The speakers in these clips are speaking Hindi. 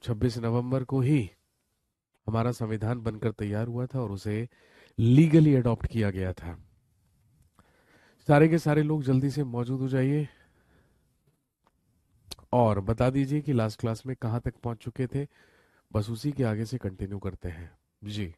26 नवंबर को ही हमारा संविधान बनकर तैयार हुआ था और उसे लीगली अडॉप्ट किया गया था। सारे के सारे लोग जल्दी से मौजूद हो जाइए और बता दीजिए कि लास्ट क्लास में कहाँ तक पहुंच चुके थे। बस उसी के आगे से कंटिन्यू करते हैं जी।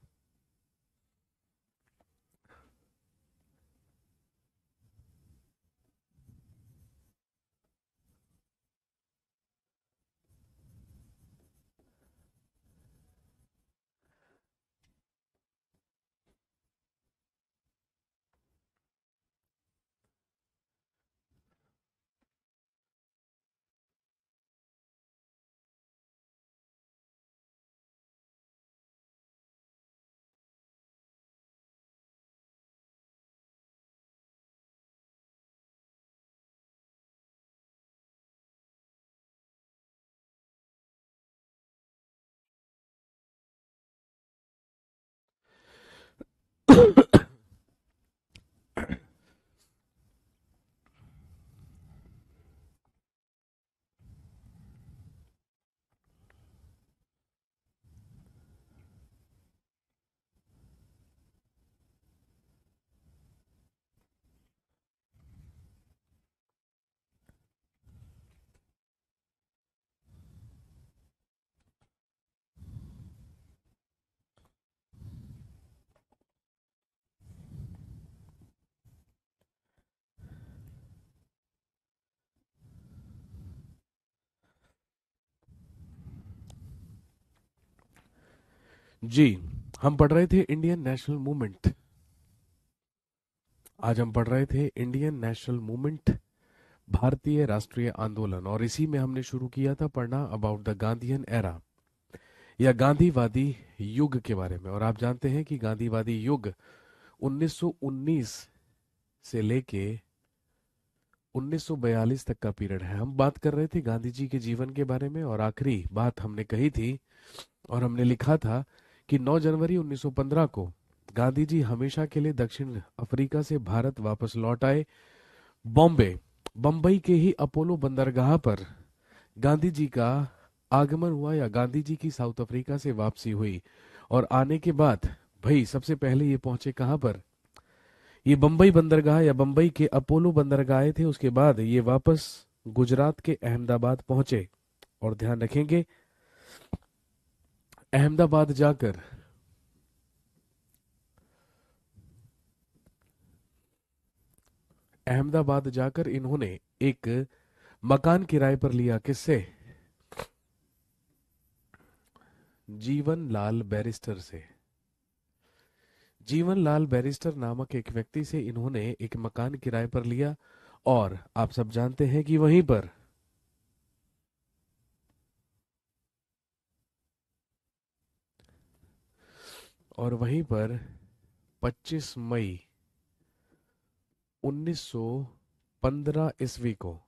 जी, हम पढ़ रहे थे इंडियन नेशनल मूवमेंट। आज हम पढ़ रहे थे इंडियन नेशनल मूवमेंट, भारतीय राष्ट्रीय आंदोलन, और इसी में हमने शुरू किया था पढ़ना अबाउट द गांधीयन एरा या गांधीवादी युग के बारे में। और आप जानते हैं कि गांधीवादी युग 1919 से लेके 1942 तक का पीरियड है। हम बात कर रहे थे गांधी जी के जीवन के बारे में और आखिरी बात हमने कही थी और हमने लिखा था कि 9 जनवरी 1915 को गांधी जी हमेशा के लिए दक्षिण अफ्रीका से भारत वापस लौट आए। बॉम्बे बंबई के ही अपोलो बंदरगाह पर गांधी जी का आगमन हुआ या गांधी जी की साउथ अफ्रीका से वापसी हुई। और आने के बाद भाई सबसे पहले ये पहुंचे कहां पर? ये बंबई बंदरगाह या बंबई के अपोलो बंदरगाह आए थे। उसके बाद ये वापस गुजरात के अहमदाबाद पहुंचे। और ध्यान रखेंगे, अहमदाबाद जाकर इन्होंने एक मकान किराए पर लिया। किससे? जीवन लाल बैरिस्टर से। जीवन लाल बैरिस्टर नामक एक व्यक्ति से इन्होंने एक मकान किराए पर लिया। और आप सब जानते हैं कि वहीं पर 25 मई 1915 ईस्वी को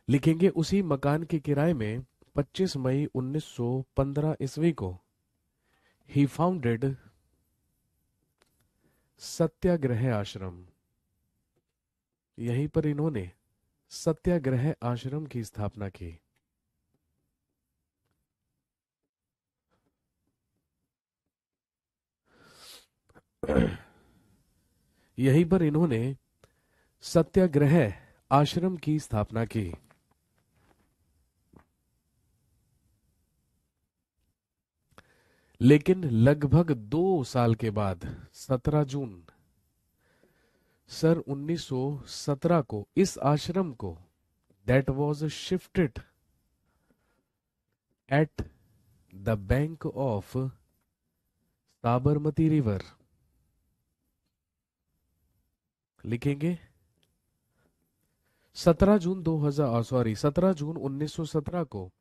लिखेंगे, उसी मकान के किराए में 25 मई 1915 ईस्वी को ही फाउंडेड सत्याग्रह आश्रम। यहीं पर इन्होंने सत्याग्रह आश्रम की स्थापना की। यहीं पर इन्होंने सत्याग्रह आश्रम की स्थापना की। लेकिन लगभग 2 साल के बाद 17 जून सन 1917 को इस आश्रम को that was shifted at the bank of Sabarmati river. लिखेंगे 17 जून 1917 को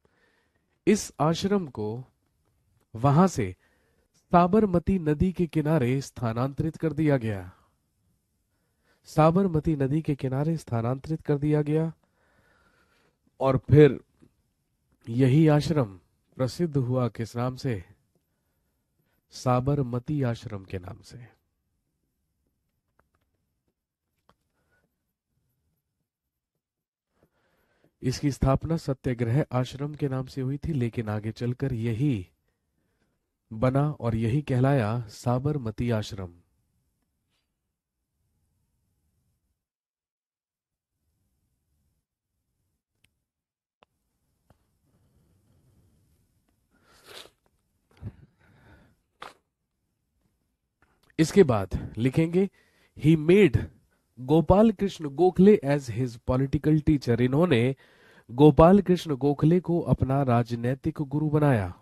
इस आश्रम को वहां से साबरमती नदी के किनारे स्थानांतरित कर दिया गया। साबरमती नदी के किनारे स्थानांतरित कर दिया गया। और फिर यही आश्रम प्रसिद्ध हुआ किस नाम से? साबरमती आश्रम के नाम से। इसकी स्थापना सत्याग्रह आश्रम के नाम से हुई थी, लेकिन आगे चलकर यही बना और यही कहलाया साबरमती आश्रम। इसके बाद लिखेंगे he made Gopal Krishna Gokhale as his political teacher. इन्होंने गोपाल कृष्ण गोखले को अपना राजनैतिक गुरु बनाया।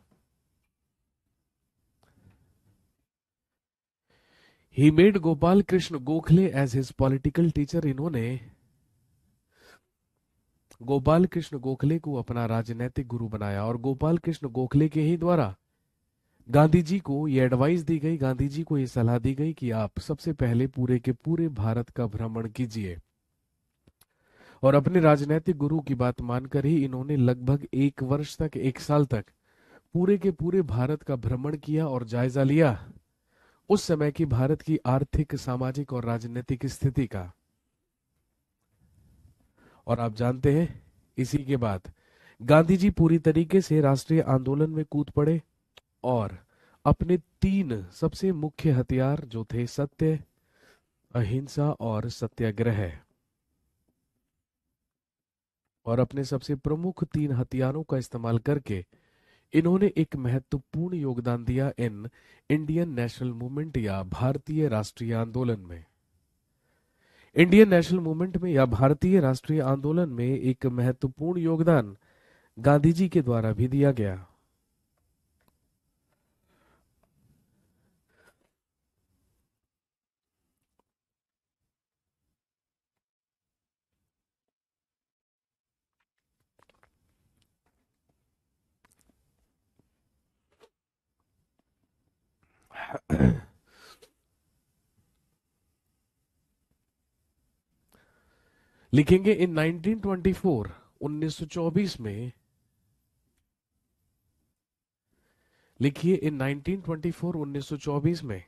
He made Gopal Krishna Gokhale as his political teacher. इन्होंने गोपाल कृष्ण गोखले को अपना राजनैतिक गुरु बनाया और गोपाल कृष्ण गोखले के ही द्वारा गांधी जी को यह एडवाइस दी गई, गांधी जी को यह सलाह दी गई कि आप सबसे पहले पूरे के पूरे भारत का भ्रमण कीजिए। और अपने राजनैतिक गुरु की बात मानकर ही इन्होंने लगभग 1 वर्ष तक, 1 साल तक पूरे के पूरे भारत का भ्रमण किया और जायजा लिया उस समय की भारत की आर्थिक, सामाजिक और राजनीतिक स्थिति का। और आप जानते हैं, इसी के बाद गांधी जी पूरी तरीके से राष्ट्रीय आंदोलन में कूद पड़े और अपने 3 सबसे मुख्य हथियार जो थे सत्य, अहिंसा और सत्याग्रह, और अपने सबसे प्रमुख 3 हथियारों का इस्तेमाल करके इन्होंने एक महत्वपूर्ण योगदान दिया इन इंडियन नेशनल मूवमेंट या भारतीय राष्ट्रीय आंदोलन में। इंडियन नेशनल मूवमेंट में या भारतीय राष्ट्रीय आंदोलन में एक महत्वपूर्ण योगदान गांधी जी के द्वारा भी दिया गया। लिखेंगे इन 1924 1924 में, लिखिए इन 1924 1924 में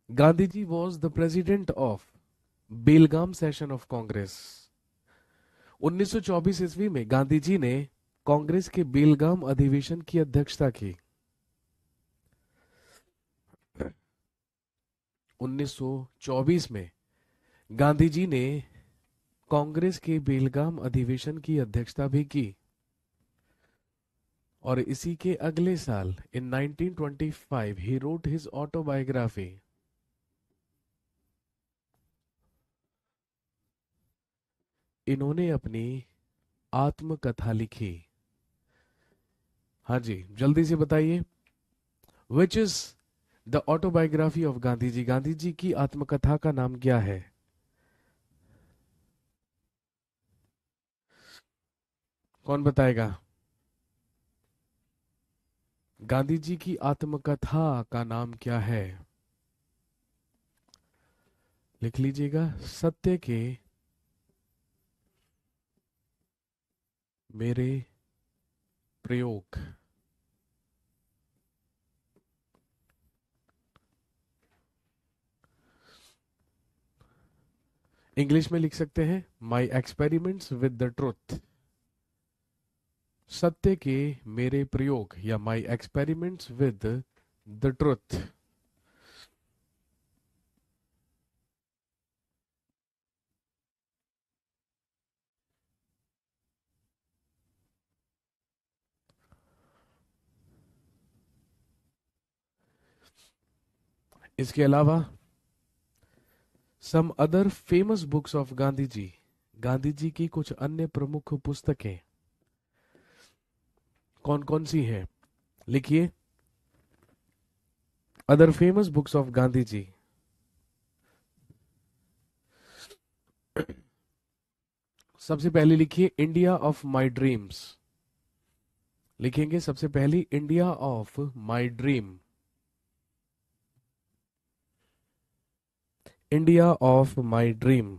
Gandhi ji was the president of Belgaum session of Congress. 1924 ईस्वी में गांधी जी ने कांग्रेस के बेलगाम अधिवेशन की अध्यक्षता की। 1924 में गांधी जी ने कांग्रेस के बेलगाम अधिवेशन की अध्यक्षता भी की और इसी के अगले साल in 1925 he wrote his autobiography. इन्होंने अपनी आत्मकथा लिखी। हाँ जी, जल्दी से बताइए, which is the autobiography of Gandhi ji. Gandhi ji की आत्मकथा का नाम क्या है? कौन बताएगा? गांधी जी की आत्मकथा का नाम क्या है? लिख लीजिएगा, सत्य के मेरे प्रयोग। इंग्लिश में लिख सकते हैं, my experiments with the truth. सत्य के मेरे प्रयोग या my experiments with the truth. इसके अलावा some other famous books of Gandhi ji. Gandhi ji की कुछ अन्य प्रमुख पुस्तकें कौन कौन सी हैं? लिखिए, other famous books of Gandhi ji. सबसे पहले लिखिए इंडिया ऑफ माई ड्रीम्स। लिखेंगे सबसे पहली India of my dream. India of my dream.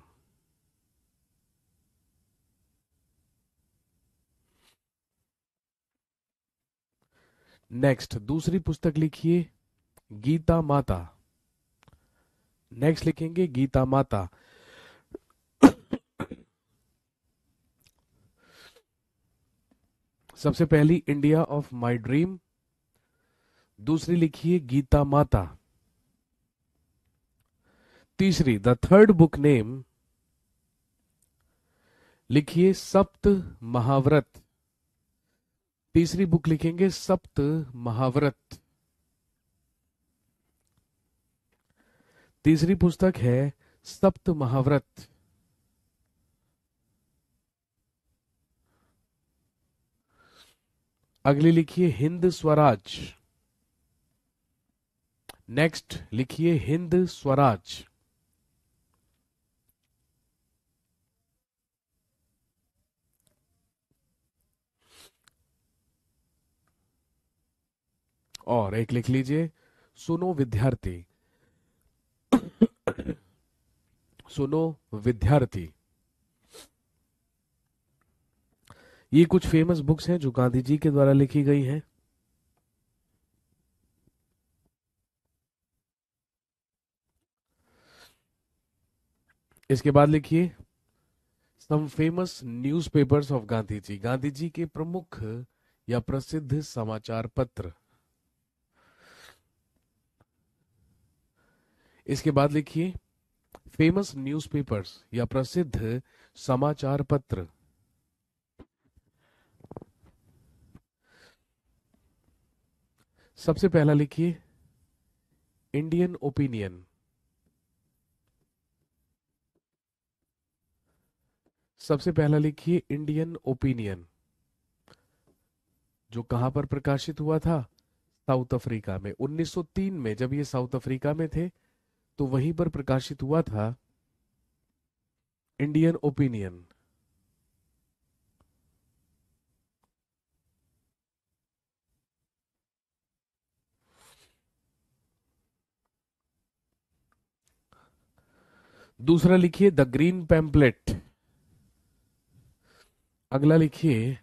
Next दूसरी पुस्तक लिखिए गीता माता। नेक्स्ट लिखेंगे गीता माता। सबसे पहली इंडिया ऑफ माय ड्रीम, दूसरी लिखिए गीता माता, तीसरी द थर्ड बुक नेम लिखिए सप्त महाव्रत, तीसरी बुक लिखेंगे सप्त महाव्रत। तीसरी पुस्तक है सप्त महाव्रत। अगली लिखिए हिंद स्वराज, नेक्स्ट लिखिए हिंद स्वराज। और एक लिख लीजिए सुनो विद्यार्थी, सुनो विद्यार्थी। ये कुछ फेमस बुक्स हैं जो गांधी जी के द्वारा लिखी गई हैं। इसके बाद लिखिए some famous newspapers of Gandhi ji, Gandhi ji के प्रमुख या प्रसिद्ध समाचार पत्र। इसके बाद लिखिए फेमस न्यूज़पेपर्स या प्रसिद्ध समाचार पत्र। सबसे पहला लिखिए इंडियन ओपिनियन, सबसे पहला लिखिए इंडियन ओपिनियन, जो कहां पर प्रकाशित हुआ था? साउथ अफ्रीका में। 1903 में जब ये साउथ अफ्रीका में थे तो वहीं पर प्रकाशित हुआ था इंडियन ओपिनियन। दूसरा लिखिए द ग्रीन पैम्पलेट, अगला लिखिए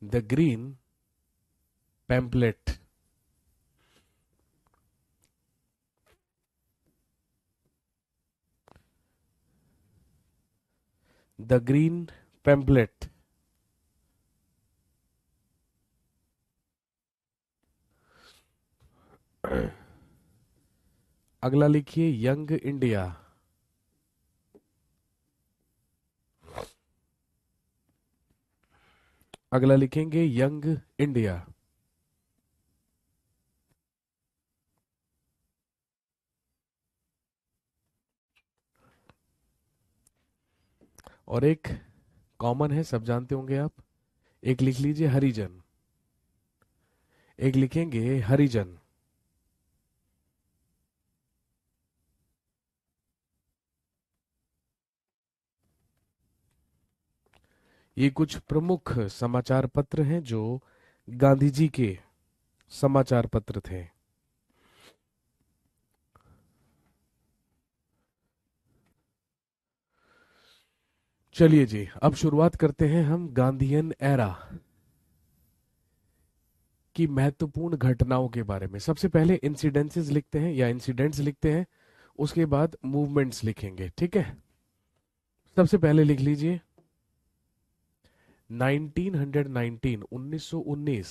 the green pamphlet. The green pamphlet. अगला लिखिए यंग इंडिया, अगला लिखेंगे यंग इंडिया। और एक कॉमन है, सब जानते होंगे आप, एक लिख लीजिए हरिजन, एक लिखेंगे हरिजन। ये कुछ प्रमुख समाचार पत्र हैं जो गांधी जी के समाचार पत्र थे। चलिए जी, अब शुरुआत करते हैं हम गांधीयन एरा की महत्वपूर्ण घटनाओं के बारे में। सबसे पहले इंसिडेंसेस लिखते हैं या इंसिडेंट्स लिखते हैं, उसके बाद मूवमेंट्स लिखेंगे, ठीक है। सबसे पहले लिख लीजिए 1919, 1919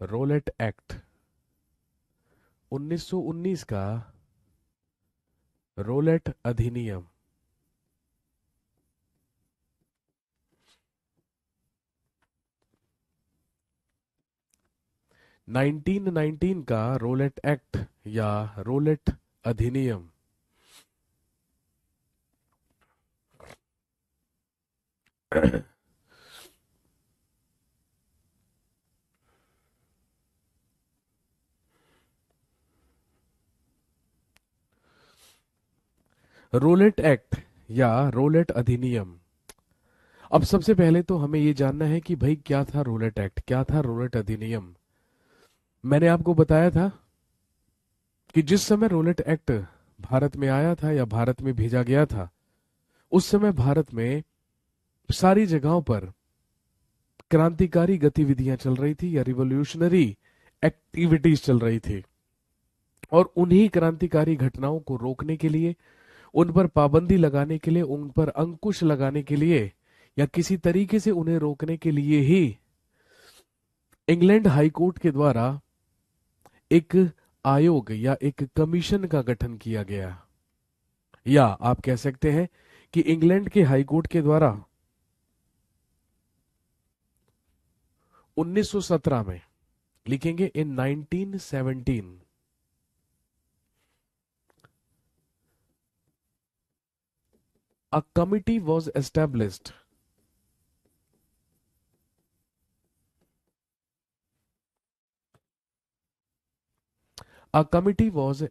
रोलेट एक्ट, 1919 का रोलेट अधिनियम। नाइनटीन 19 का रोलेट एक्ट या रोलेट अधिनियम। रोलेट एक्ट या रोलेट अधिनियम। अब सबसे पहले तो हमें यह जानना है कि भाई क्या था रोलेट एक्ट, क्या था रोलेट अधिनियम। मैंने आपको बताया था कि जिस समय रोलेट एक्ट भारत में आया था या भारत में भेजा गया था, उस समय भारत में सारी जगहों पर क्रांतिकारी गतिविधियां चल रही थी या रिवोल्यूशनरी एक्टिविटीज चल रही थी। और उन्हीं क्रांतिकारी घटनाओं को रोकने के लिए, उन पर पाबंदी लगाने के लिए, उन पर अंकुश लगाने के लिए या किसी तरीके से उन्हें रोकने के लिए ही इंग्लैंड हाई कोर्ट के द्वारा एक आयोग या एक कमीशन का गठन किया गया। या आप कह सकते हैं कि इंग्लैंड के हाई कोर्ट के द्वारा 1917 में, लिखेंगे इन 1917, a committee was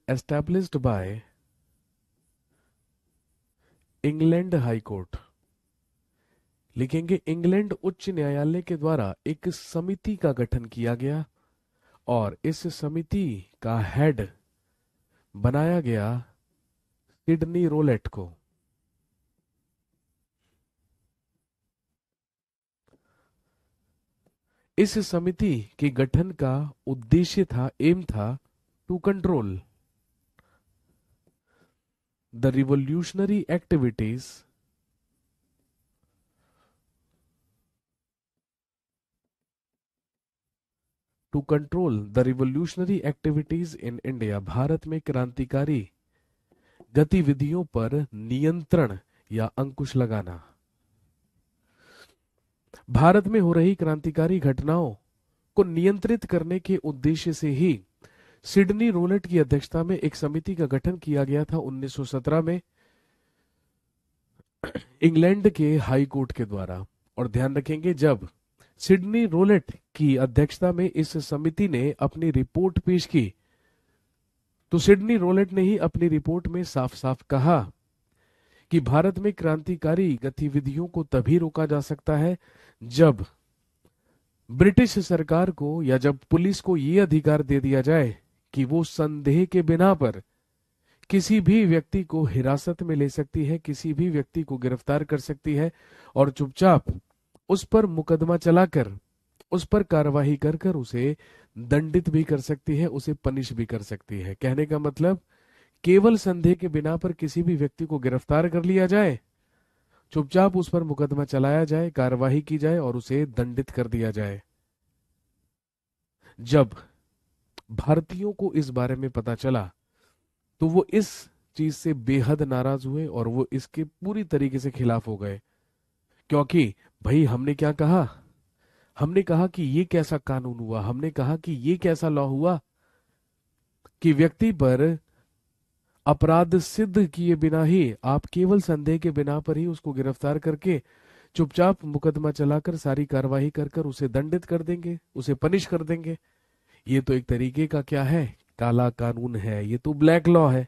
established by England high court, लिखेंगे इंग्लैंड उच्च न्यायालय के द्वारा एक समिति का गठन किया गया और इस समिति का हेड बनाया गया सिडनी रोलेट को। इस समिति के गठन का उद्देश्य था, एम था, to control the revolutionary activities in India, Bharat में क्रांतिकारी गतिविधियों पर नियंत्रण या अंकुश लगाना। भारत में हो रही क्रांतिकारी घटनाओं को नियंत्रित करने के उद्देश्य से ही सिडनी रोलेट की अध्यक्षता में एक समिति का गठन किया गया था 1917 में इंग्लैंड के हाई कोर्ट के द्वारा। और ध्यान रखेंगे, जब सिडनी रोलेट की अध्यक्षता में इस समिति ने अपनी रिपोर्ट पेश की तो सिडनी रोलेट ने ही अपनी रिपोर्ट में साफ साफ कहा कि भारत में क्रांतिकारी गतिविधियों को तभी रोका जा सकता है जब ब्रिटिश सरकार को या जब पुलिस को यह अधिकार दे दिया जाए कि वो संदेह के बिना पर किसी भी व्यक्ति को हिरासत में ले सकती है, किसी भी व्यक्ति को गिरफ्तार कर सकती है और चुपचाप उस पर मुकदमा चलाकर, उस पर कार्रवाई कर कर उसे दंडित भी कर सकती है, उसे पनिश भी कर सकती है। कहने का मतलब, केवल संदेह के बिना पर किसी भी व्यक्ति को गिरफ्तार कर लिया जाए, चुपचाप उस पर मुकदमा चलाया जाए, कार्रवाई की जाए और उसे दंडित कर दिया जाए। जब भारतीयों को इस बारे में पता चला तो वो इस चीज से बेहद नाराज हुए और वो इसके पूरी तरीके से खिलाफ हो गए। क्योंकि भाई, हमने क्या कहा? हमने कहा कि ये कैसा कानून हुआ, हमने कहा कि ये कैसा लॉ हुआ कि व्यक्ति पर अपराध सिद्ध किए बिना ही आप केवल संदेह के बिना पर ही उसको गिरफ्तार करके चुपचाप मुकदमा चलाकर सारी कार्रवाई कर कर उसे दंडित कर देंगे, उसे पनिश कर देंगे। ये तो एक तरीके का क्या है, काला कानून है, ये तो ब्लैक लॉ है।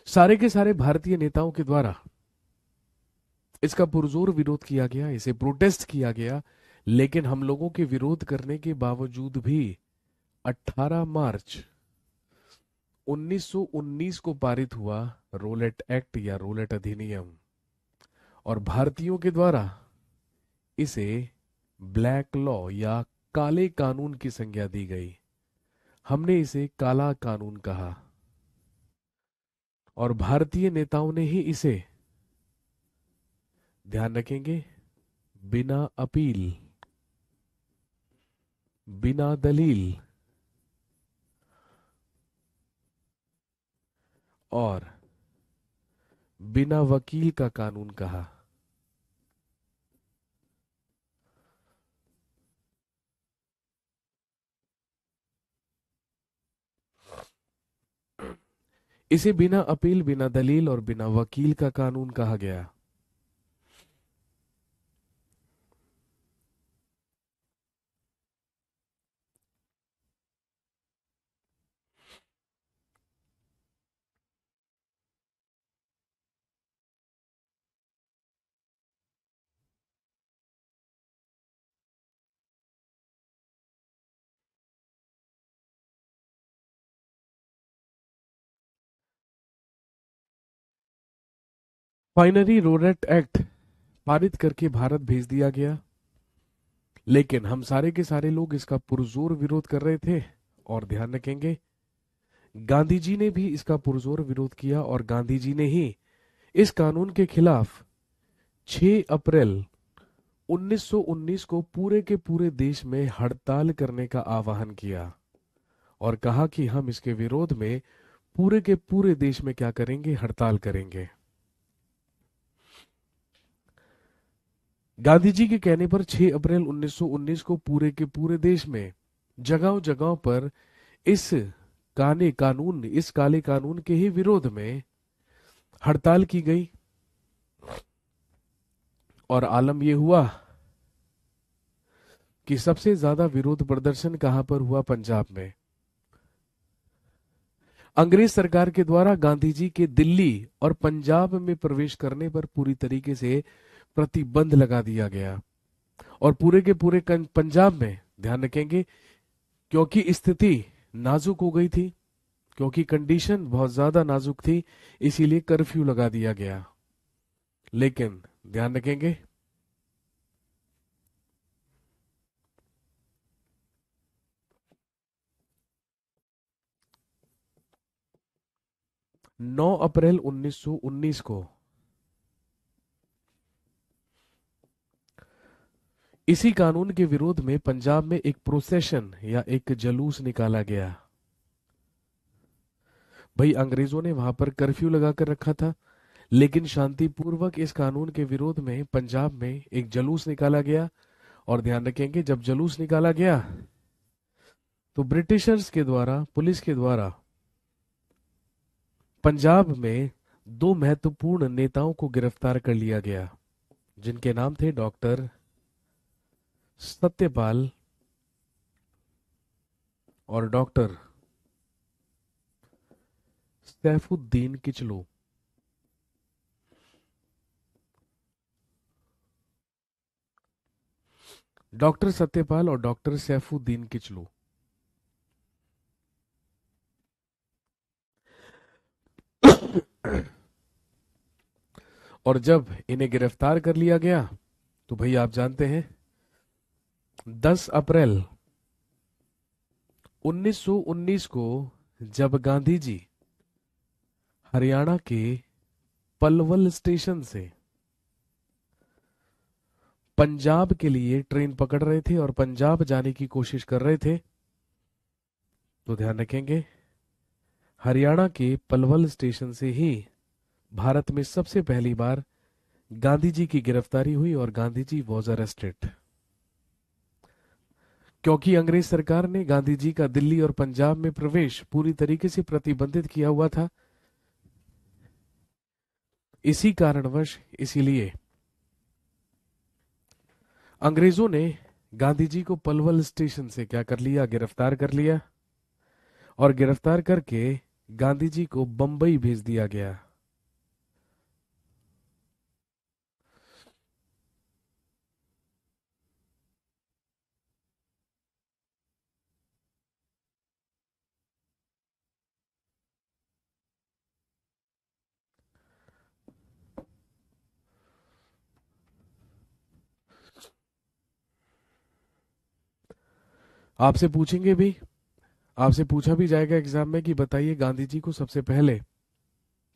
सारे के सारे भारतीय नेताओं के द्वारा इसका पुरजोर विरोध किया गया, इसे प्रोटेस्ट किया गया। लेकिन हम लोगों के विरोध करने के बावजूद भी 18 मार्च 1919 को पारित हुआ रोलेट एक्ट या रोलेट अधिनियम, और भारतीयों के द्वारा इसे ब्लैक लॉ या काले कानून की संज्ञा दी गई। हमने इसे काला कानून कहा और भारतीय नेताओं ने ही इसे, ध्यान रखेंगे, बिना अपील, बिना दलील और बिना वकील का कानून कहा। इसे बिना अपील, बिना दलील और बिना वकील का कानून कहा गया। फाइनली रोलेट एक्ट पारित करके भारत भेज दिया गया। लेकिन हम सारे के सारे लोग इसका पुरजोर विरोध कर रहे थे। और ध्यान रखेंगे, गांधी जी ने भी इसका पुरजोर विरोध किया और गांधी जी ने ही इस कानून के खिलाफ 6 अप्रैल 1919 को पूरे के पूरे देश में हड़ताल करने का आह्वान किया और कहा कि हम इसके विरोध में पूरे के पूरे देश में क्या करेंगे, हड़ताल करेंगे। गांधी जी के कहने पर 6 अप्रैल 1919 को पूरे के पूरे देश में जगह जगह पर इस काले कानून के ही विरोध में हड़ताल की गई। और आलम यह हुआ कि सबसे ज्यादा विरोध प्रदर्शन कहां पर हुआ, पंजाब में। अंग्रेज सरकार के द्वारा गांधी जी के दिल्ली और पंजाब में प्रवेश करने पर पूरी तरीके से प्रतिबंध लगा दिया गया। और पूरे के पूरे पंजाब में, ध्यान रखेंगे, क्योंकि स्थिति नाजुक हो गई थी, क्योंकि कंडीशन बहुत ज्यादा नाजुक थी, इसीलिए कर्फ्यू लगा दिया गया। लेकिन ध्यान रखेंगे, 9 अप्रैल 1919 को इसी कानून के विरोध में पंजाब में एक प्रोसेशन या एक जुलूस निकाला गया। भाई, अंग्रेजों ने वहां पर कर्फ्यू लगाकर रखा था, लेकिन शांतिपूर्वक इस कानून के विरोध में पंजाब में एक जुलूस निकाला गया। और ध्यान रखेंगे, जब जुलूस निकाला गया तो ब्रिटिशर्स के द्वारा, पुलिस के द्वारा पंजाब में 2 महत्वपूर्ण नेताओं को गिरफ्तार कर लिया गया, जिनके नाम थे डॉक्टर सत्यपाल और डॉक्टर सैफुद्दीन किचलू। डॉक्टर सत्यपाल और डॉक्टर सैफुद्दीन किचलू। और जब इन्हें गिरफ्तार कर लिया गया तो भाई आप जानते हैं, 10 अप्रैल 1919 को जब गांधी जी हरियाणा के पलवल स्टेशन से पंजाब के लिए ट्रेन पकड़ रहे थे और पंजाब जाने की कोशिश कर रहे थे, तो ध्यान रखेंगे, हरियाणा के पलवल स्टेशन से ही भारत में सबसे पहली बार गांधी जी की गिरफ्तारी हुई और गांधी जी वॉज अरेस्टेड। क्योंकि अंग्रेज सरकार ने गांधी जी का दिल्ली और पंजाब में प्रवेश पूरी तरीके से प्रतिबंधित किया हुआ था। इसी कारणवश, इसीलिए अंग्रेजों ने गांधी जी को पलवल स्टेशन से क्या कर लिया, गिरफ्तार कर लिया। और गिरफ्तार करके गांधी जी को बंबई भेज दिया गया। आपसे पूछेंगे भी, आपसे पूछा भी जाएगा एग्जाम में कि बताइए गांधी जी को सबसे पहले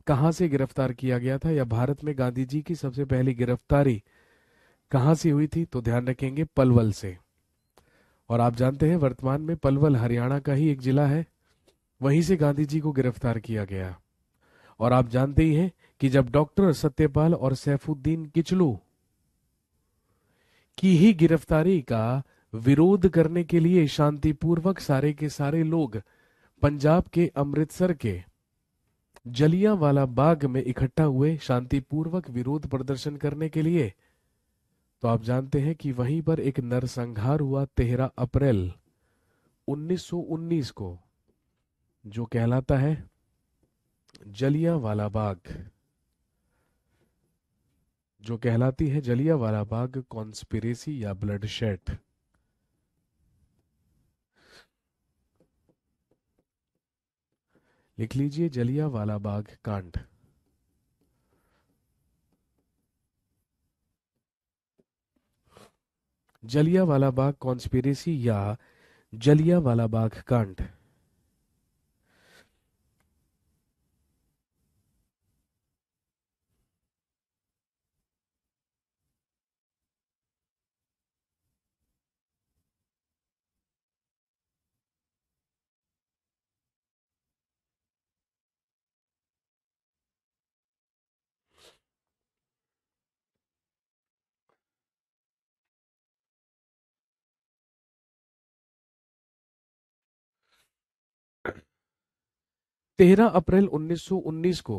कहां से गिरफ्तार किया गया था, या भारत में गांधी जी की सबसे पहली गिरफ्तारी कहां से हुई थी, तो ध्यान रखेंगे पलवल से। और आप जानते हैं वर्तमान में पलवल हरियाणा का ही एक जिला है, वहीं से गांधी जी को गिरफ्तार किया गया। और आप जानते ही हैं कि जब डॉक्टर सत्यपाल और सैफुद्दीन किचलू की ही गिरफ्तारी का विरोध करने के लिए शांतिपूर्वक सारे के सारे लोग पंजाब के अमृतसर के जलियांवाला बाग में इकट्ठा हुए शांतिपूर्वक विरोध प्रदर्शन करने के लिए, तो आप जानते हैं कि वहीं पर एक नरसंहार हुआ 13 अप्रैल 1919 को, जो कहलाता है जलियांवाला बाग, जो कहलाती है जलियांवाला बाग कॉन्स्पिरेसी या ब्लडशेड। लिख लीजिए, जलियांवाला बाग कांड। जलियांवाला बाग कॉन्स्पिरेसी या जलियांवाला बाग कांड। 13 अप्रैल 1919 को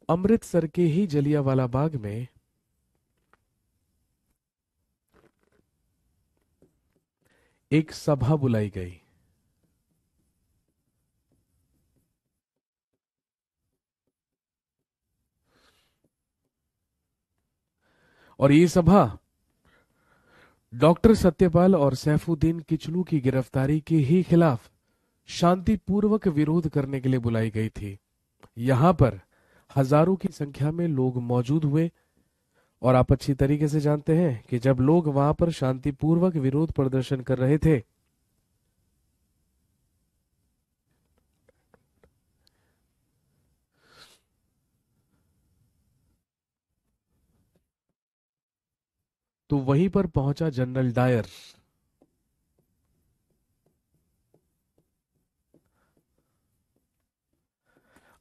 अमृतसर के ही जलियांवाला बाग में एक सभा बुलाई गई। और ये सभा डॉक्टर सत्यपाल और सैफुद्दीन किचलू की गिरफ्तारी के ही खिलाफ शांतिपूर्वक विरोध करने के लिए बुलाई गई थी। यहां पर हजारों की संख्या में लोग मौजूद हुए। और आप अच्छी तरीके से जानते हैं कि जब लोग वहां पर शांतिपूर्वक विरोध प्रदर्शन कर रहे थे, तो वहीं पर पहुंचा जनरल डायर।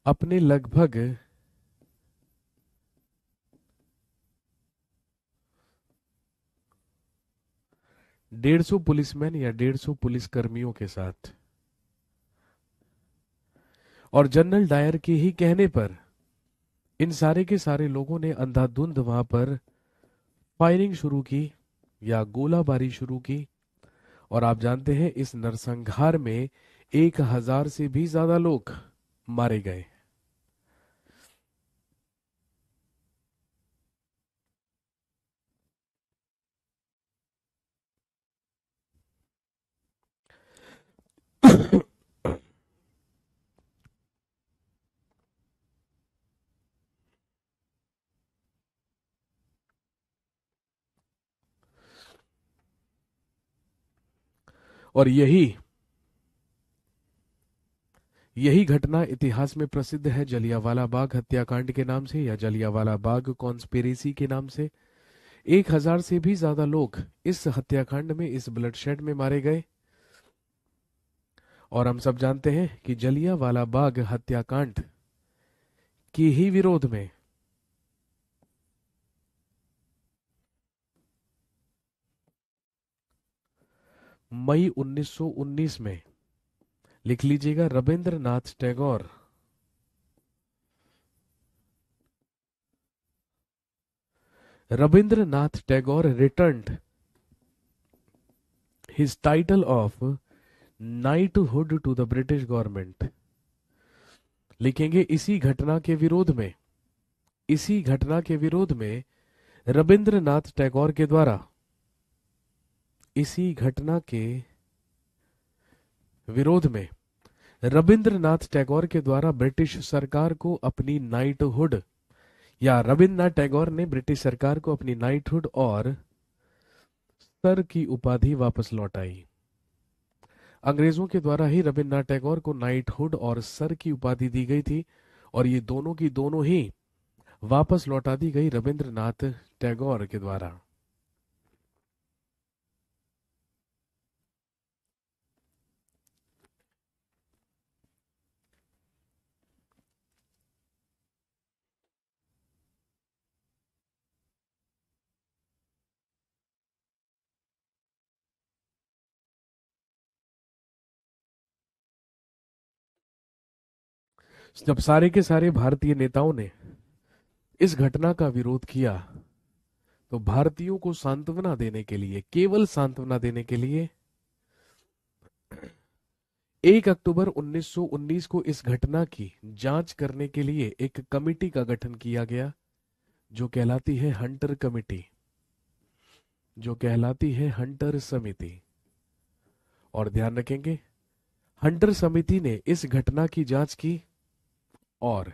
अपने लगभग 150 पुलिसमैन या 150 पुलिस कर्मियों के साथ। और जनरल डायर के ही कहने पर इन सारे के सारे लोगों ने अंधाधुंध वहां पर फायरिंग शुरू की या गोलाबारी शुरू की। और आप जानते हैं इस नरसंहार में 1000 से भी ज्यादा लोग मारे गए। और यही यही घटना इतिहास में प्रसिद्ध है जलियांवाला बाग हत्याकांड के नाम से या जलियांवाला बाग कॉन्स्पिरेसी के नाम से। 1000 से भी ज्यादा लोग इस हत्याकांड में, इस ब्लडशेड में मारे गए। और हम सब जानते हैं कि जलियांवाला बाग हत्याकांड के ही विरोध में मई 1919 में, लिख लीजिएगा, Rabindranath Tagore Rabindranath Tagore returned his title of knighthood to the British government. लिखेंगे इसी घटना के विरोध में रविंद्रनाथ टैगोर के द्वारा इसी घटना के विरोध में रविंद्रनाथ टैगोर के द्वारा ब्रिटिश सरकार को अपनी नाइटहुड, या रविंद्रनाथ टैगोर ने ब्रिटिश सरकार को अपनी नाइटहुड और सर की उपाधि वापस लौटाई। अंग्रेजों के द्वारा ही रविंद्रनाथ टैगोर को नाइटहुड और सर की उपाधि दी गई थी। और ये दोनों की दोनों ही वापस लौटा दी गई रविंद्रनाथ टैगोर के द्वारा। जब सारे के सारे भारतीय नेताओं ने इस घटना का विरोध किया, तो भारतीयों को सांत्वना देने के लिए, केवल सांत्वना देने के लिए 1 अक्टूबर 1919 को इस घटना की जांच करने के लिए एक कमेटी का गठन किया गया, जो कहलाती है हंटर कमेटी, जो कहलाती है हंटर समिति। और ध्यान रखेंगे, हंटर समिति ने इस घटना की जांच की और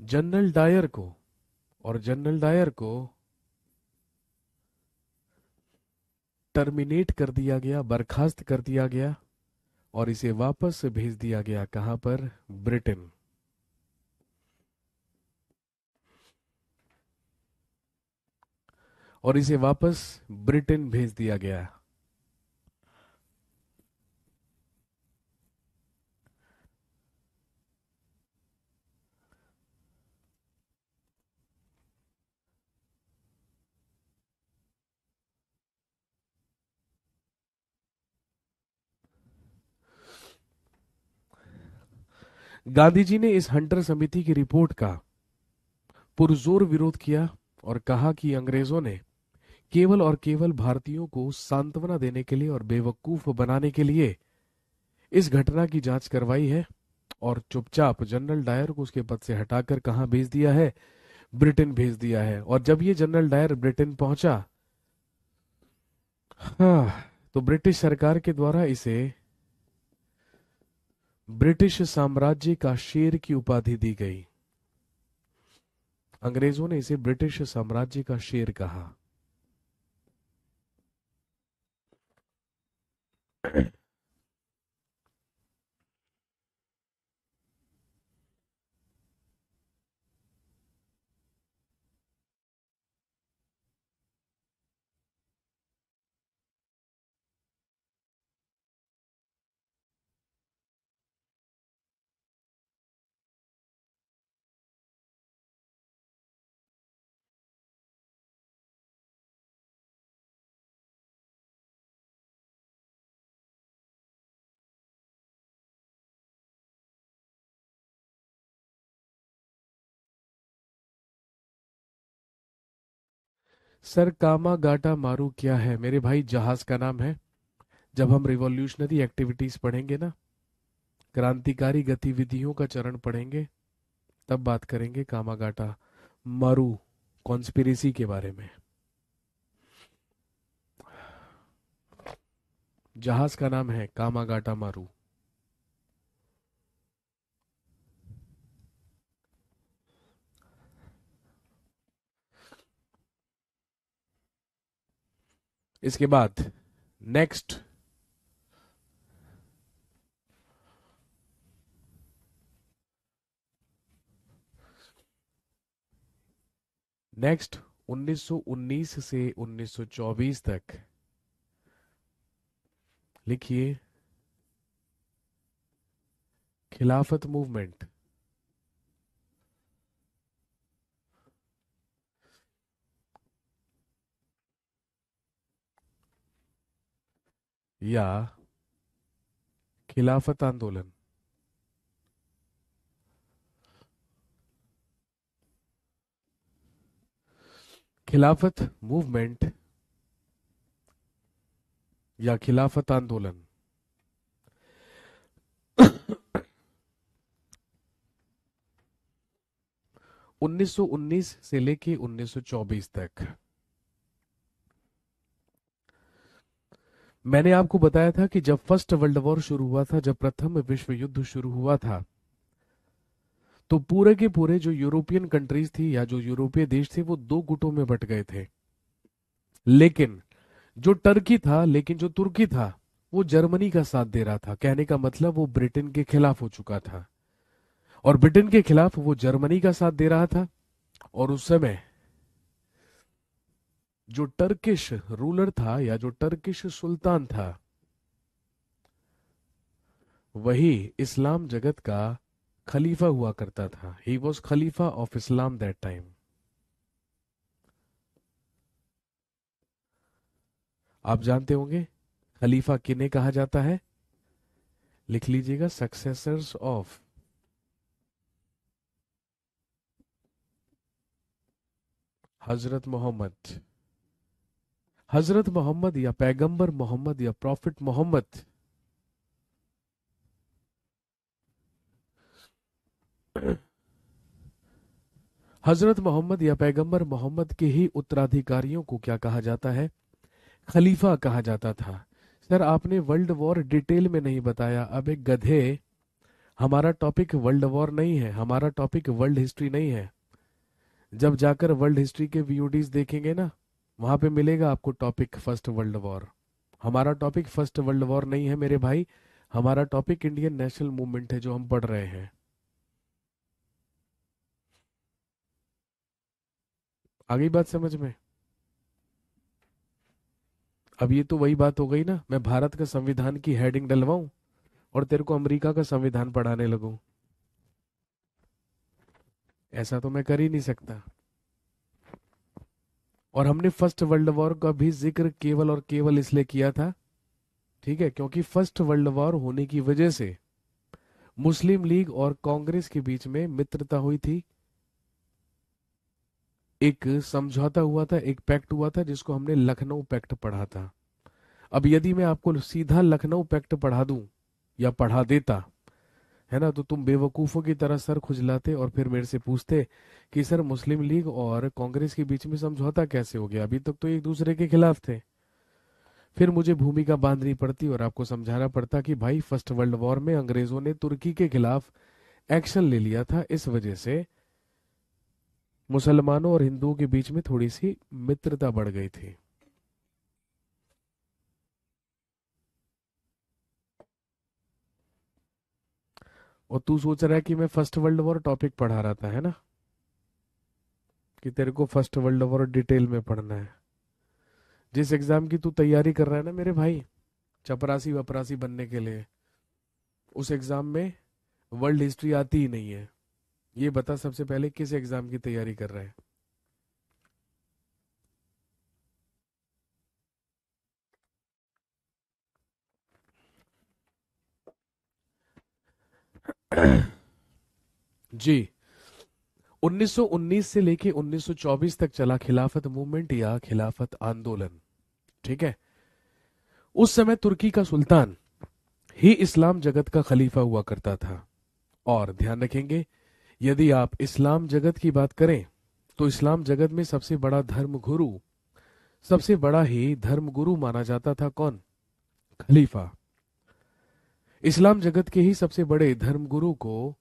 जनरल डायर को और जनरल डायर को टर्मिनेट कर दिया गया, बर्खास्त कर दिया गया और इसे वापस भेज दिया गया। कहां पर? ब्रिटेन। और इसे वापस ब्रिटेन भेज दिया गया। गांधी जी ने इस हंटर समिति की रिपोर्ट का पुरजोर विरोध किया और कहा कि अंग्रेजों ने केवल और केवल भारतीयों को सांत्वना देने के लिए और बेवकूफ बनाने के लिए इस घटना की जांच करवाई है और चुपचाप जनरल डायर को उसके पद से हटाकर कहां भेज दिया है? ब्रिटेन भेज दिया है। और जब ये जनरल डायर ब्रिटेन पहुंचा, हाँ, तो ब्रिटिश सरकार के द्वारा इसे ब्रिटिश साम्राज्य का शेर की उपाधि दी गई। अंग्रेजों ने इसे ब्रिटिश साम्राज्य का शेर कहा। सर, कामागाटा मारू क्या है? मेरे भाई, जहाज का नाम है। जब हम रिवॉल्यूशनरी एक्टिविटीज पढ़ेंगे ना, क्रांतिकारी गतिविधियों का चरण पढ़ेंगे, तब बात करेंगे कामागाटा मारू कॉन्स्पिरेसी के बारे में। जहाज का नाम है कामागाटा मारू। इसके बाद नेक्स्ट नेक्स्ट 1919 से 1924 तक लिखिए खिलाफत मूवमेंट। या खिलाफत आंदोलन। खिलाफत मूवमेंट या खिलाफत आंदोलन 1919 से लेके 1924 तक। मैंने आपको बताया था कि जब फर्स्ट वर्ल्ड वॉर शुरू हुआ था, जब प्रथम विश्व युद्ध शुरू हुआ था, तो पूरे के पूरे जो यूरोपियन कंट्रीज थी या जो यूरोपीय देश थे, वो दो गुटों में बट गए थे। लेकिन जो टर्की था, लेकिन जो तुर्की था, वो जर्मनी का साथ दे रहा था। कहने का मतलब वो ब्रिटेन के खिलाफ हो चुका था और ब्रिटेन के खिलाफ वो जर्मनी का साथ दे रहा था। और उस समय जो टर्किश रूलर था या जो टर्किश सुल्तान था, वही इस्लाम जगत का खलीफा हुआ करता था। He was Khalifa of Islam that time. आप जानते होंगे खलीफा किन्हें कहा जाता है? लिख लीजिएगा, सक्सेसर्स ऑफ हजरत मोहम्मद। हजरत मोहम्मद या पैगंबर मोहम्मद या प्रॉफिट मोहम्मद हजरत मोहम्मद या पैगंबर मोहम्मद के ही उत्तराधिकारियों को क्या कहा जाता है? खलीफा कहा जाता था। सर, आपने वर्ल्ड वॉर डिटेल में नहीं बताया। अब एक गधे, हमारा टॉपिक वर्ल्ड वॉर नहीं है, हमारा टॉपिक वर्ल्ड हिस्ट्री नहीं है। जब जाकर वर्ल्ड हिस्ट्री के वीओडीज देखेंगे ना, वहां पे मिलेगा आपको टॉपिक फर्स्ट वर्ल्ड वॉर। हमारा टॉपिक फर्स्ट वर्ल्ड वॉर नहीं है मेरे भाई, हमारा टॉपिक इंडियन नेशनल मूवमेंट है जो हम पढ़ रहे हैं। आ गई बात समझ में? अब ये तो वही बात हो गई ना, मैं भारत का संविधान की हेडिंग डलवाऊं और तेरे को अमेरिका का संविधान पढ़ाने लगूं। ऐसा तो मैं कर ही नहीं सकता। और हमने फर्स्ट वर्ल्ड वॉर का भी जिक्र केवल और केवल इसलिए किया था, ठीक है, क्योंकि फर्स्ट वर्ल्ड वॉर होने की वजह से मुस्लिम लीग और कांग्रेस के बीच में मित्रता हुई थी। एक समझौता हुआ था, एक पैक्ट हुआ था जिसको हमने लखनऊ पैक्ट पढ़ा था। अब यदि मैं आपको सीधा लखनऊ पैक्ट पढ़ा दूं या पढ़ा देता, है ना, तो तुम बेवकूफों की तरह सर खुजलाते और फिर मेरे से पूछते कि सर मुस्लिम लीग और कांग्रेस के बीच में समझौता कैसे हो गया, अभी तक तो एक दूसरे के खिलाफ थे। फिर मुझे भूमिका बांधनी पड़ती और आपको समझाना पड़ता कि भाई फर्स्ट वर्ल्ड वॉर में अंग्रेजों ने तुर्की के खिलाफ एक्शन ले लिया था, इस वजह से मुसलमानों और हिंदुओं के बीच में थोड़ी सी मित्रता बढ़ गई थी। और तू सोच रहा है कि मैं फर्स्ट वर्ल्ड वॉर टॉपिक पढ़ा रहा था, है ना, कि तेरे को फर्स्ट वर्ल्ड वॉर डिटेल में पढ़ना है। जिस एग्जाम की तू तैयारी कर रहा है ना मेरे भाई, चपरासी वपरासी बनने के लिए, उस एग्जाम में वर्ल्ड हिस्ट्री आती ही नहीं है। ये बता सबसे पहले किस एग्जाम की तैयारी कर रहा है? जी, 1919 से लेके 1924 तक चला खिलाफत मूवमेंट या खिलाफत आंदोलन, ठीक है। उस समय तुर्की का सुल्तान ही इस्लाम जगत का खलीफा हुआ करता था। और ध्यान रखेंगे, यदि आप इस्लाम जगत की बात करें तो इस्लाम जगत में सबसे बड़ा धर्म गुरु, सबसे बड़ा ही धर्म गुरु माना जाता था कौन? खलीफा। इस्लाम जगत के ही सबसे बड़े धर्म गुरु को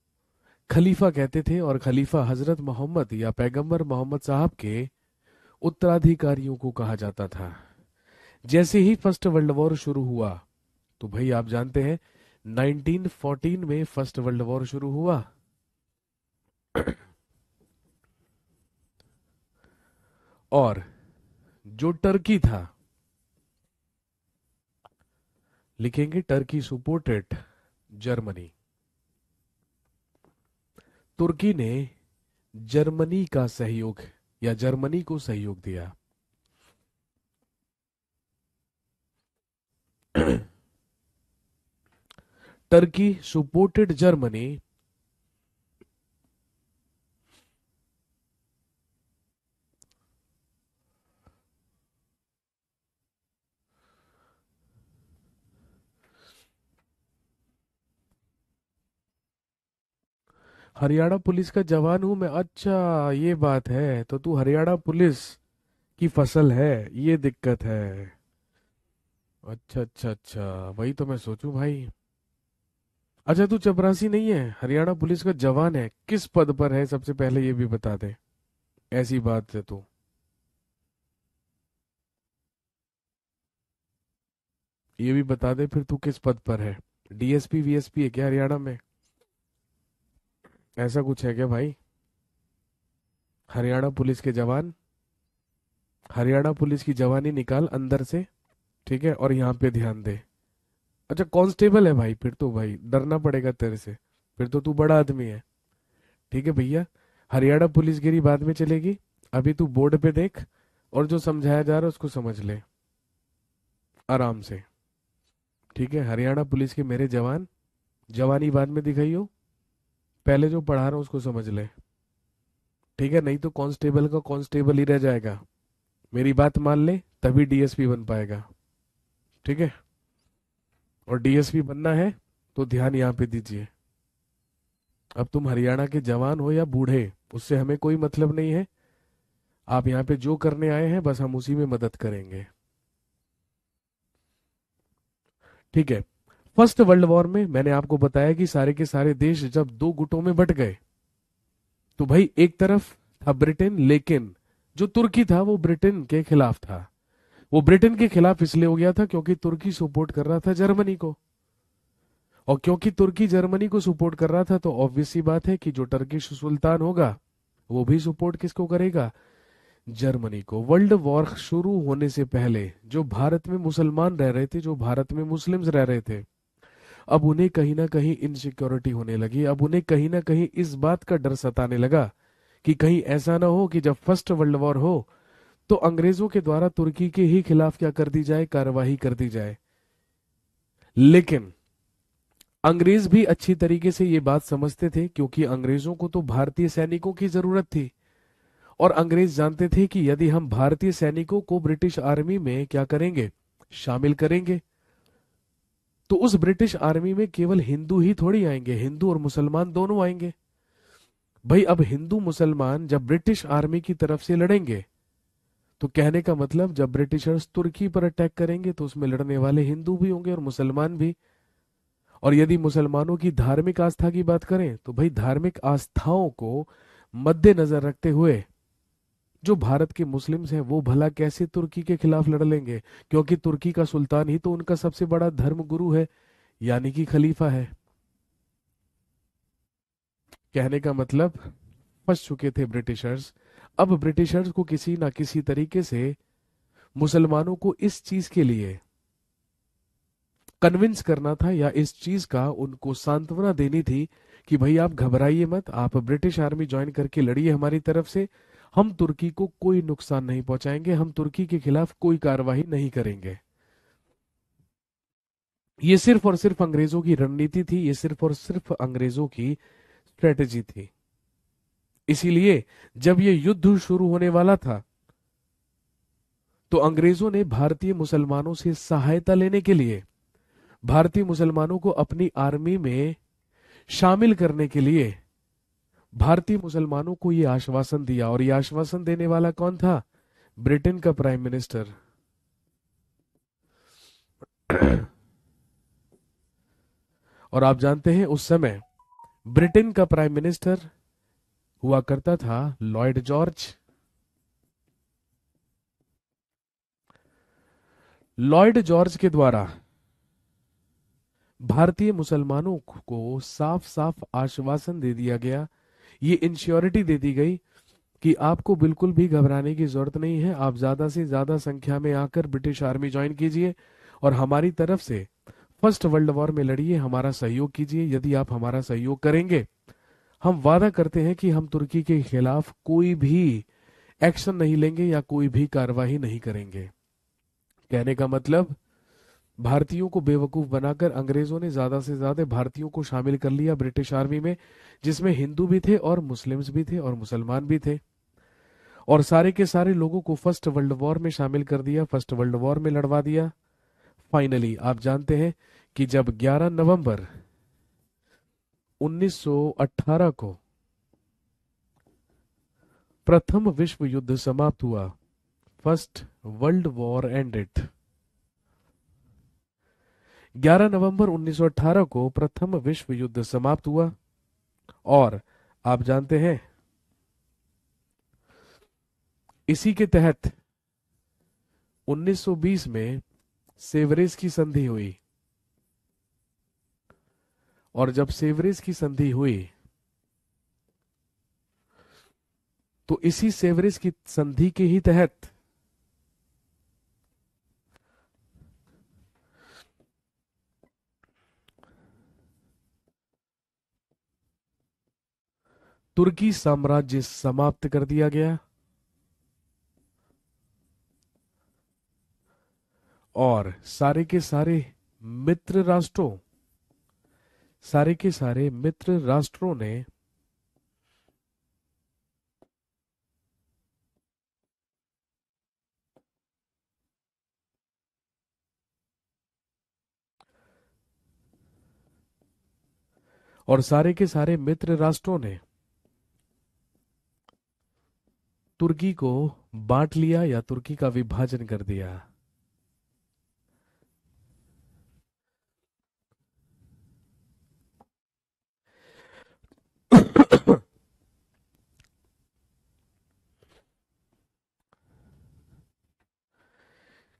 खलीफा कहते थे और खलीफा हजरत मोहम्मद या पैगंबर मोहम्मद साहब के उत्तराधिकारियों को कहा जाता था। जैसे ही फर्स्ट वर्ल्ड वॉर शुरू हुआ, तो भाई आप जानते हैं 1914 में फर्स्ट वर्ल्ड वॉर शुरू हुआ। और जो टर्की था, लिखेंगे टर्की सपोर्टेड जर्मनी, तुर्की ने जर्मनी का सहयोग या जर्मनी को सहयोग दिया। Turkey supported Germany. Haryana police का जवान हूं मैं, अच्छा ये बात है, तो तू हरियाणा पुलिस की फसल है, ये दिक्कत है। अच्छा अच्छा अच्छा, वही तो मैं सोचूं भाई। अच्छा तू चपरासी नहीं है, हरियाणा पुलिस का जवान है, किस पद पर है सबसे पहले ये भी बता दे। ऐसी बात है तू, ये भी बता दे फिर तू किस पद पर है। डीएसपी वीएसपी है क्या हरियाणा में? ऐसा कुछ है क्या भाई? हरियाणा पुलिस के जवान, हरियाणा पुलिस की जवानी निकाल अंदर से, ठीक है, और यहाँ पे ध्यान दे। अच्छा कांस्टेबल है भाई, फिर तो भाई डरना पड़ेगा तेरे से, फिर तो तू बड़ा आदमी है। ठीक है भैया, हरियाणा पुलिसगिरी बाद में चलेगी, अभी तू बोर्ड पे देख और जो समझाया जा रहा है उसको समझ ले आराम से। ठीक है, हरियाणा पुलिस के मेरे जवान, जवानी बाद में दिखाइयो, पहले जो पढ़ा रहा हूं उसको समझ ले। ठीक है, नहीं तो कांस्टेबल का कांस्टेबल ही रह जाएगा। मेरी बात मान ले तभी डीएसपी बन पाएगा। ठीक है, और डीएसपी बनना है तो ध्यान यहाँ पे दीजिए। अब तुम हरियाणा के जवान हो या बूढ़े, उससे हमें कोई मतलब नहीं है। आप यहाँ पे जो करने आए हैं बस हम उसी में मदद करेंगे। ठीक है, फर्स्ट वर्ल्ड वॉर में मैंने आपको बताया कि सारे के सारे देश जब दो गुटों में बट गए, तो भाई एक तरफ था ब्रिटेन, लेकिन जो तुर्की था वो ब्रिटेन के खिलाफ था। वो ब्रिटेन के खिलाफ इसलिए हो गया था क्योंकि तुर्की सपोर्ट कर रहा था जर्मनी को। और क्योंकि तुर्की जर्मनी को सपोर्ट कर रहा था तो ऑब्वियस सी बात है कि जो टर्किश सुल्तान होगा वो भी सपोर्ट किसको करेगा? जर्मनी को। वर्ल्ड वॉर शुरू होने से पहले जो भारत में मुसलमान रह रहे थे, जो भारत में मुस्लिम्स रह रहे थे, अब उन्हें कहीं ना कहीं इनसिक्योरिटी होने लगी। अब उन्हें कहीं ना कहीं इस बात का डर सताने लगा कि कहीं ऐसा ना हो कि जब फर्स्ट वर्ल्ड वॉर हो तो अंग्रेजों के द्वारा तुर्की के ही खिलाफ क्या कर दी जाए, कार्यवाही कर दी जाए। लेकिन अंग्रेज भी अच्छी तरीके से ये बात समझते थे, क्योंकि अंग्रेजों को तो भारतीय सैनिकों की जरूरत थी। और अंग्रेज जानते थे कि यदि हम भारतीय सैनिकों को ब्रिटिश आर्मी में क्या करेंगे, शामिल करेंगे, तो उस ब्रिटिश आर्मी में केवल हिंदू ही थोड़ी आएंगे, हिंदू और मुसलमान दोनों आएंगे। भाई अब हिंदू मुसलमान जब ब्रिटिश आर्मी की तरफ से लड़ेंगे तो कहने का मतलब जब ब्रिटिशर्स तुर्की पर अटैक करेंगे तो उसमें लड़ने वाले हिंदू भी होंगे और मुसलमान भी। और यदि मुसलमानों की धार्मिक आस्था की बात करें तो भाई धार्मिक आस्थाओं को मद्देनजर रखते हुए जो भारत के मुस्लिम्स हैं वो भला कैसे तुर्की के खिलाफ लड़ लेंगे, क्योंकि तुर्की का सुल्तान ही तो उनका सबसे बड़ा धर्म गुरु है, यानी कि खलीफा है। कहने का मतलब फंस चुके थे ब्रिटिशर्स। अब ब्रिटिशर्स को किसी ना किसी तरीके से मुसलमानों को इस चीज के लिए कन्विंस करना था, या इस चीज का उनको सांत्वना देनी थी कि भाई आप घबराइए मत, आप ब्रिटिश आर्मी ज्वाइन करके लड़िए हमारी तरफ से, हम तुर्की को कोई नुकसान नहीं पहुंचाएंगे, हम तुर्की के खिलाफ कोई कार्रवाई नहीं करेंगे। ये सिर्फ और सिर्फ अंग्रेजों की रणनीति थी, ये सिर्फ और सिर्फ अंग्रेजों की स्ट्रेटेजी थी। इसीलिए जब ये युद्ध शुरू होने वाला था तो अंग्रेजों ने भारतीय मुसलमानों से सहायता लेने के लिए, भारतीय मुसलमानों को अपनी आर्मी में शामिल करने के लिए भारतीय मुसलमानों को यह आश्वासन दिया। और यह आश्वासन देने वाला कौन था? ब्रिटेन का प्राइम मिनिस्टर। और आप जानते हैं उस समय ब्रिटेन का प्राइम मिनिस्टर हुआ करता था लॉर्ड जॉर्ज। लॉर्ड जॉर्ज के द्वारा भारतीय मुसलमानों को साफ साफ आश्वासन दे दिया गया, ये इंश्योरिटी दे दी गई कि आपको बिल्कुल भी घबराने की जरूरत नहीं है, आप ज्यादा से ज्यादा संख्या में आकर ब्रिटिश आर्मी ज्वाइन कीजिए और हमारी तरफ से फर्स्ट वर्ल्ड वॉर में लड़िए, हमारा सहयोग कीजिए। यदि आप हमारा सहयोग करेंगे हम वादा करते हैं कि हम तुर्की के खिलाफ कोई भी एक्शन नहीं लेंगे या कोई भी कार्रवाई नहीं करेंगे। कहने का मतलब भारतीयों को बेवकूफ बनाकर अंग्रेजों ने ज्यादा से ज्यादा भारतीयों को शामिल कर लिया ब्रिटिश आर्मी में, जिसमें हिंदू भी थे और मुस्लिम्स भी थे और मुसलमान भी थे। और सारे के सारे लोगों को फर्स्ट वर्ल्ड वॉर में शामिल कर दिया, फर्स्ट वर्ल्ड वॉर में लड़वा दिया। फाइनली आप जानते हैं कि जब 11 नवंबर 1918 को प्रथम विश्व युद्ध समाप्त हुआ, फर्स्ट वर्ल्ड वॉर एंडेड। 11 नवंबर 1918 को प्रथम विश्व युद्ध समाप्त हुआ। और आप जानते हैं इसी के तहत 1920 में सेवरेज की संधि हुई। और जब सेवरेज की संधि हुई तो इसी सेवरेज की संधि के ही तहत तुर्की साम्राज्य समाप्त कर दिया गया और सारे के सारे मित्र राष्ट्रों, सारे के सारे मित्र राष्ट्रों ने और सारे के सारे मित्र राष्ट्रों ने तुर्की को बांट लिया या तुर्की का विभाजन कर दिया।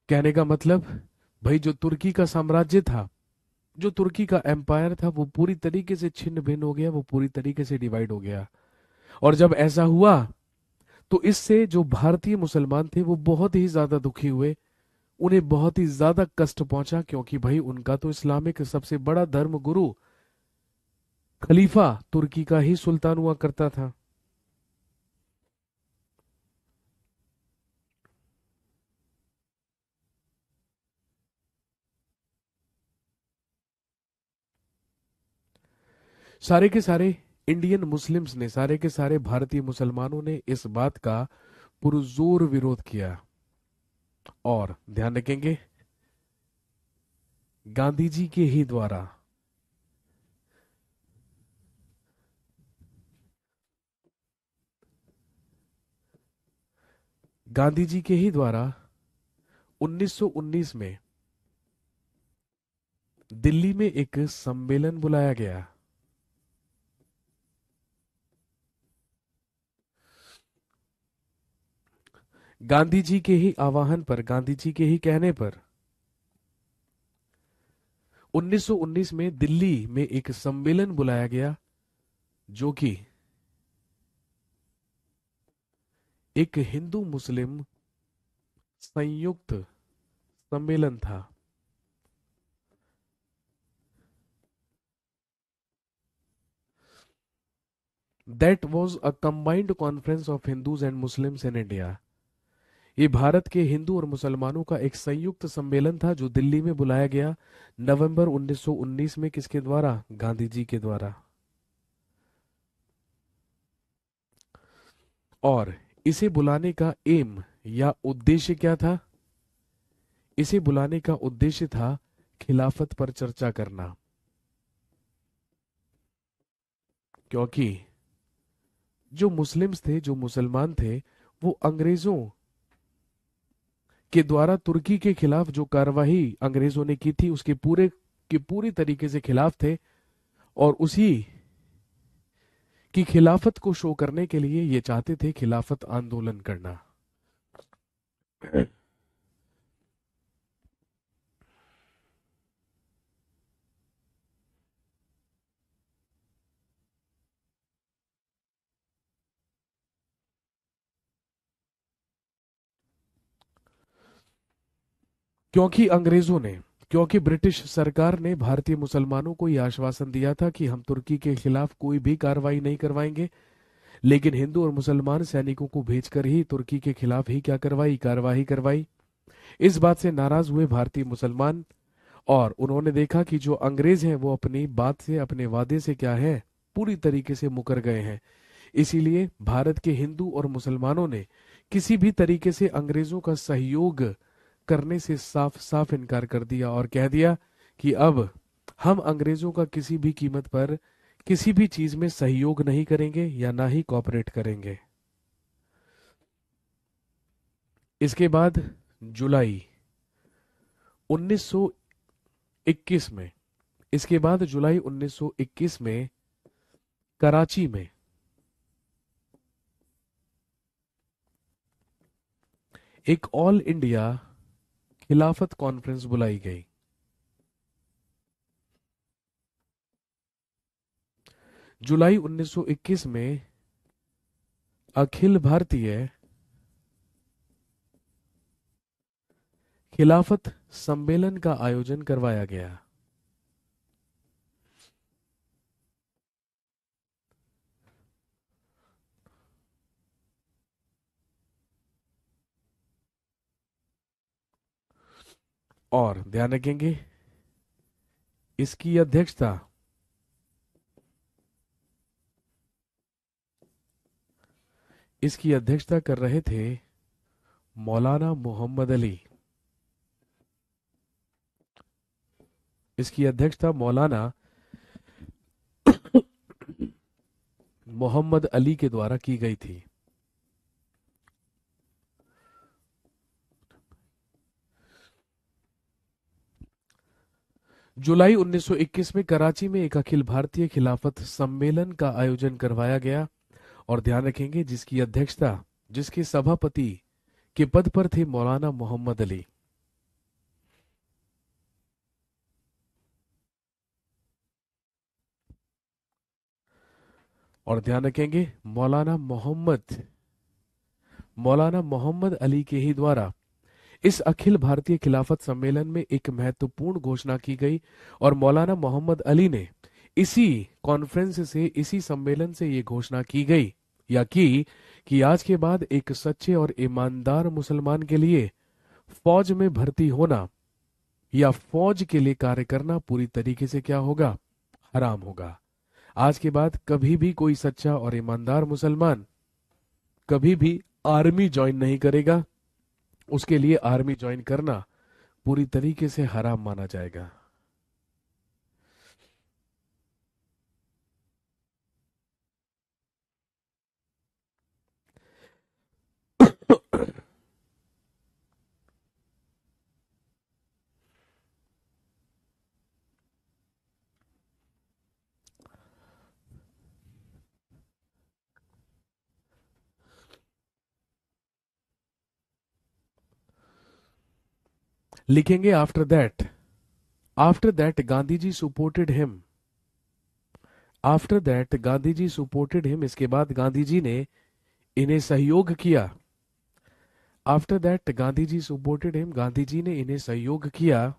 कहने का मतलब, भाई जो तुर्की का साम्राज्य था, जो तुर्की का एम्पायर था, वो पूरी तरीके से छिन्न भिन्न हो गया, वो पूरी तरीके से डिवाइड हो गया। और जब ऐसा हुआ तो इससे जो भारतीय मुसलमान थे वो बहुत ही ज्यादा दुखी हुए, उन्हें बहुत ही ज्यादा कष्ट पहुंचा, क्योंकि भाई उनका तो इस्लामिक सबसे बड़ा धर्म गुरु खलीफा तुर्की का ही सुल्तान हुआ करता था। सारे के सारे इंडियन मुस्लिम्स ने, सारे के सारे भारतीय मुसलमानों ने इस बात का पुरजोर विरोध किया। और ध्यान रखेंगे, गांधी जी के ही द्वारा, गांधी जी के ही द्वारा 1919 में दिल्ली में एक सम्मेलन बुलाया गया। गांधी जी के ही आह्वान पर, गांधी जी के ही कहने पर 1919 में दिल्ली में एक सम्मेलन बुलाया गया, जो कि एक हिंदू मुस्लिम संयुक्त सम्मेलन था। That was a combined conference of Hindus and Muslims in India. ये भारत के हिंदू और मुसलमानों का एक संयुक्त सम्मेलन था जो दिल्ली में बुलाया गया नवंबर 1919 में। किसके द्वारा? गांधी जी के द्वारा। और इसे बुलाने का एम या उद्देश्य क्या था? इसे बुलाने का उद्देश्य था खिलाफत पर चर्चा करना, क्योंकि जो मुस्लिम्स थे, जो मुसलमान थे, वो अंग्रेजों के द्वारा तुर्की के खिलाफ जो कार्यवाही अंग्रेजों ने की थी उसके पूरे के पूरी तरीके से खिलाफ थे, और उसी की खिलाफत को शो करने के लिए ये चाहते थे खिलाफत आंदोलन करना। क्योंकि अंग्रेजों ने, क्योंकि ब्रिटिश सरकार ने भारतीय मुसलमानों को यह आश्वासन दिया था कि हम तुर्की के खिलाफ कोई भी कार्रवाई नहीं करवाएंगे, लेकिन हिंदू और मुसलमान सैनिकों को भेजकर ही तुर्की के खिलाफ ही क्या करवाई? कार्यवाही करवाई। इस बात से नाराज हुए भारतीय मुसलमान, और उन्होंने देखा कि जो अंग्रेज हैं वो अपनी बात से, अपने वादे से क्या है, पूरी तरीके से मुकर गए हैं। इसीलिए भारत के हिंदू और मुसलमानों ने किसी भी तरीके से अंग्रेजों का सहयोग करने से साफ साफ इनकार कर दिया और कह दिया कि अब हम अंग्रेजों का किसी भी कीमत पर किसी भी चीज में सहयोग नहीं करेंगे या ना ही कॉपरेट करेंगे। इसके बाद जुलाई 1921 में, इसके बाद जुलाई 1921 में कराची में एक ऑल इंडिया खिलाफत कॉन्फ्रेंस बुलाई गई। जुलाई 1921 में अखिल भारतीय खिलाफत सम्मेलन का आयोजन करवाया गया। और ध्यान रखेंगे, इसकी अध्यक्षता इसकी अध्यक्षता कर रहे थे मौलाना मोहम्मद अली। इसकी अध्यक्षता मौलाना मोहम्मद अली के द्वारा की गई थी। जुलाई 1921 में कराची में एक अखिल भारतीय खिलाफत सम्मेलन का आयोजन करवाया गया, और ध्यान रखेंगे जिसकी अध्यक्षता, जिसके सभापति के पद पर थे मौलाना मोहम्मद अली। और ध्यान रखेंगे मौलाना मोहम्मद अली के ही द्वारा इस अखिल भारतीय खिलाफत सम्मेलन में एक महत्वपूर्ण घोषणा की गई। और मौलाना मोहम्मद अली ने इसी कॉन्फ्रेंस से, इसी सम्मेलन से ये घोषणा की गई या की कि आज के बाद एक सच्चे और ईमानदार मुसलमान के लिए फौज में भर्ती होना या फौज के लिए कार्य करना पूरी तरीके से क्या होगा, हराम होगा। आज के बाद कभी भी कोई सच्चा और ईमानदार मुसलमान कभी भी आर्मी ज्वाइन नहीं करेगा, उसके लिए आर्मी ज्वाइन करना पूरी तरीके से हराम माना जाएगा। लिखेंगे after that Gandhi ji supported him, after that Gandhi ji supported him, इसके बाद गांधी जी ने इन्हें सहयोग किया। After that Gandhi ji supported him, Gandhi ji ने इन्हें सहयोग किया।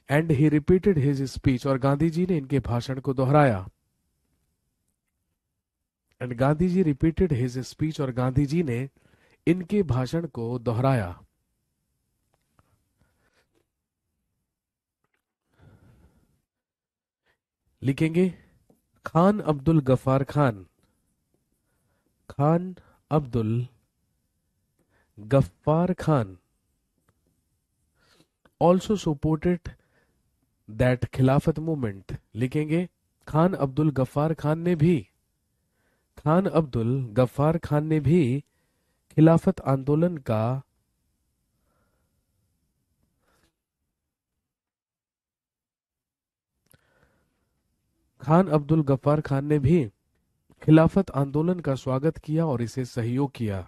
And he repeated his speech, और गांधी जी ने इनके भाषण को दोहराया। And Gandhi ji repeated his speech, और गांधी जी ने इनके भाषण को दोहराया। लिखेंगे Khan Abdul Ghaffar Khan, Khan Abdul Ghaffar Khan also supported that Khilafat movement. लिखेंगे खान अब्दुल गफ्फार खान ने भी, खान अब्दुल गफ्फार खान ने भी खिलाफत आंदोलन का खान अब्दुल गफ्फार खान ने भी खिलाफत आंदोलन का स्वागत किया और इसे सहयोग किया।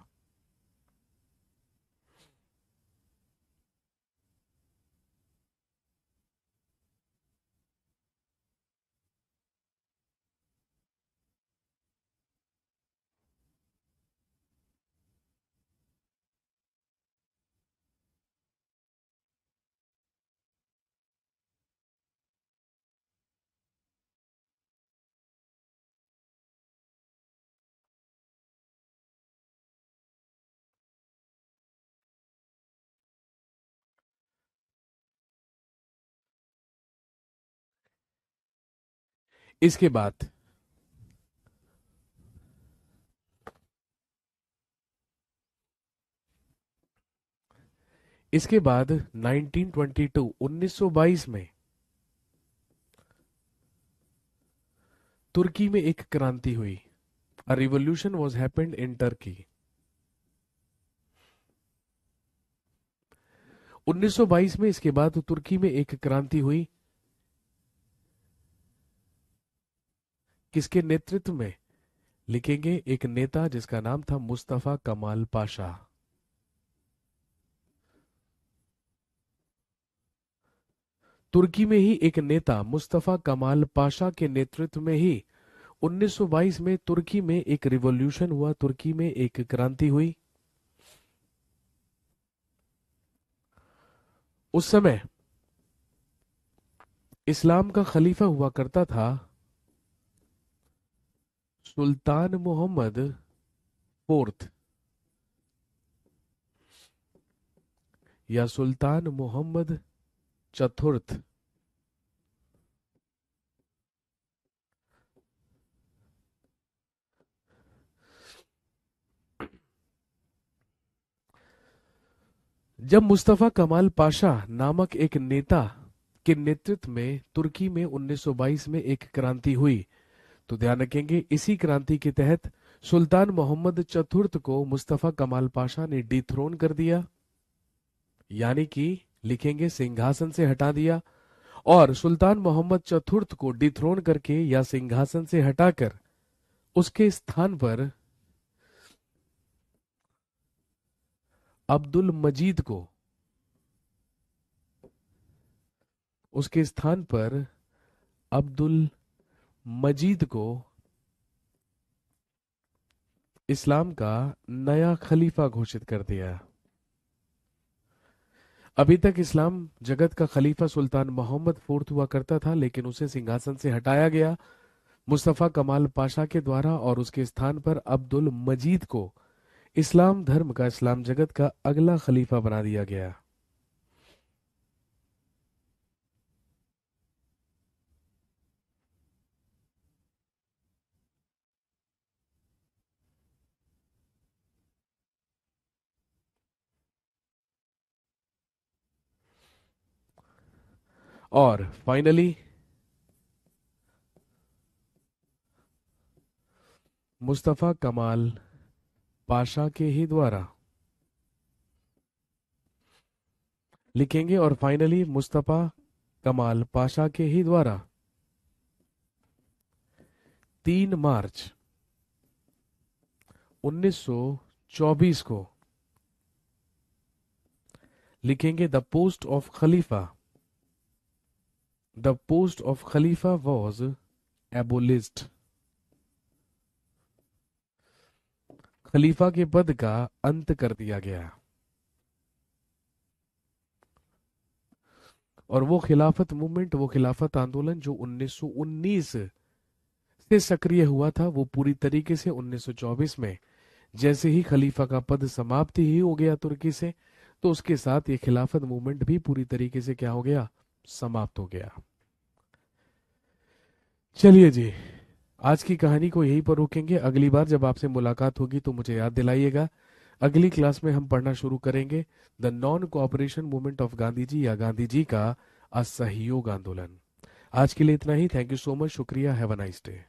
इसके बाद इसके बाद 1922 1922 में तुर्की में एक क्रांति हुई। A revolution was happened in Turkey. 1922 में इसके बाद तुर्की में एक क्रांति हुई। किसके नेतृत्व में? लिखेंगे एक नेता जिसका नाम था मुस्तफा कमाल पाशा। तुर्की में ही एक नेता मुस्तफा कमाल पाशा के नेतृत्व में ही 1922 में तुर्की में एक रिवॉल्यूशन हुआ, तुर्की में एक क्रांति हुई। उस समय इस्लाम का खलीफा हुआ करता था सुल्तान मोहम्मद फोर्थ या सुल्तान मोहम्मद चतुर्थ। जब मुस्तफा कमाल पाशा नामक एक नेता के नेतृत्व में तुर्की में 1922 में एक क्रांति हुई, तो ध्यान रखेंगे इसी क्रांति के तहत सुल्तान मोहम्मद चतुर्थ को मुस्तफा कमाल पाशा ने डिथ्रोन कर दिया, यानी कि लिखेंगे सिंहासन से हटा दिया। और सुल्तान मोहम्मद चतुर्थ को डिथ्रोन करके या सिंहासन से हटाकर उसके स्थान पर अब्दुल मजीद को, उसके स्थान पर अब्दुल मजीद को इस्लाम का नया खलीफा घोषित कर दिया। अभी तक इस्लाम जगत का खलीफा सुल्तान मोहम्मद फोर्थ हुआ करता था, लेकिन उसे सिंहासन से हटाया गया मुस्तफा कमाल पाशा के द्वारा, और उसके स्थान पर अब्दुल मजीद को इस्लाम धर्म का, इस्लाम जगत का अगला खलीफा बना दिया गया। और फाइनली मुस्तफा कमाल पाशा के ही द्वारा लिखेंगे, और फाइनली मुस्तफा कमाल पाशा के ही द्वारा 3 मार्च 1924 को लिखेंगे, द पोस्ट ऑफ खलीफा वॉज एबोलिस्ड। खलीफा के पद का अंत कर दिया गया। और वो खिलाफत मूवमेंट, वो खिलाफत आंदोलन जो 1919 से सक्रिय हुआ था, वो पूरी तरीके से 1924 में, जैसे ही खलीफा का पद समाप्त ही हो गया तुर्की से, तो उसके साथ ये खिलाफत मूवमेंट भी पूरी तरीके से क्या हो गया, समाप्त हो गया। चलिए जी, आज की कहानी को यहीं पर रोकेंगे। अगली बार जब आपसे मुलाकात होगी तो मुझे याद दिलाइएगा। अगली क्लास में हम पढ़ना शुरू करेंगे the non cooperation movement of Gandhi ji, या गांधी जी का असहयोग आंदोलन। आज के लिए इतना ही। थैंक यू सो मच, शुक्रिया, हैव अ नाइस डे।